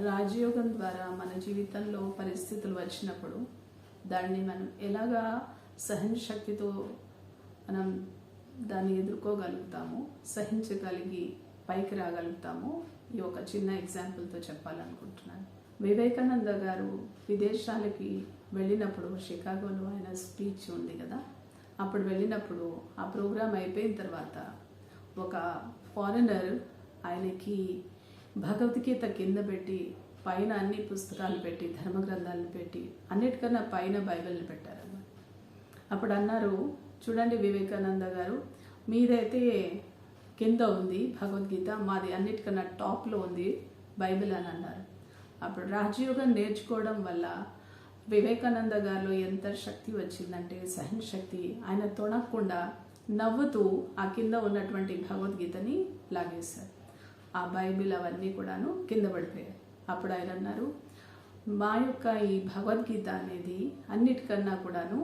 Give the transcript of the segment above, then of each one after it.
రాజయోగం ద్వారా మన జీవితంలో పరిస్థితులు వచ్చినప్పుడు దాన్ని మనం ఎలాగా సహనశక్తితో మనం దాన్ని ఎదుర్కోగలుగుతాము, సహించగలిగి పైకి రాగలుగుతాము. ఈ ఒక చిన్న ఎగ్జాంపుల్తో చెప్పాలనుకుంటున్నాను. వివేకానంద గారు విదేశాలకి వెళ్ళినప్పుడు, షికాగోలో ఆయన స్పీచ్ ఉంది కదా, అప్పుడు వెళ్ళినప్పుడు ఆ ప్రోగ్రాం అయిపోయిన తర్వాత ఒక ఫారినర్ ఆయనకి భగవద్గీత కింద పెట్టి పైన అన్ని పుస్తకాలు పెట్టి, ధర్మ గ్రంథాలను పెట్టి, అన్నిటికన్నా పైన బైబిల్ని పెట్టారన్నమాట. అప్పుడు అన్నారు, చూడండి వివేకానంద గారు, మీదైతే కింద ఉంది భగవద్గీత, మాది అన్నిటికన్నా టాప్లో ఉంది బైబిల్ అని అన్నారు. అప్పుడు రాజయోగం నేర్చుకోవడం వల్ల వివేకానంద గారిలో ఎంత శక్తి వచ్చిందంటే, సహన శక్తి. ఆయన తొణకుండా నవ్వుతూ ఆ కింద ఉన్నటువంటి భగవద్గీతని లాగేశారు. ఆ బైబిల్ అవన్నీ కూడాను కింద పడిపోయాయి. అప్పుడు ఆయన అన్నారు, మా యొక్క ఈ భగవద్గీత అనేది అన్నిటికన్నా కూడాను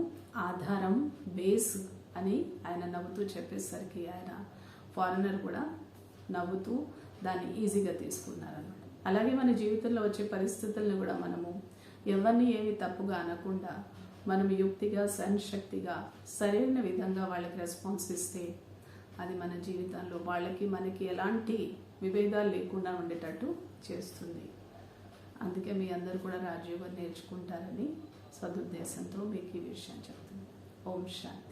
ఆధారం, బేస్ అని ఆయన నవ్వుతూ చెప్పేసరికి ఆయన ఫారినర్ కూడా నవ్వుతూ దాన్ని ఈజీగా తీసుకున్నారన్నమాట. అలాగే మన జీవితంలో వచ్చే పరిస్థితులను కూడా మనము ఎవరిని ఏమి తప్పుగా అనకుండా మనం యుక్తిగా, సహనశక్తిగా, సరైన విధంగా వాళ్ళకి రెస్పాన్స్ ఇస్తే అది మన జీవితంలో వాళ్ళకి మనకి ఎలాంటి విభేదాలు లేకుండా ఉండేటట్టు చేస్తుంది. అందుకే మీ అందరూ కూడా రాజయోగం నేర్చుకుంటారని సదుద్దేశంతో మీకు ఈ విషయం చెప్తుంది. ఓం శాంతి.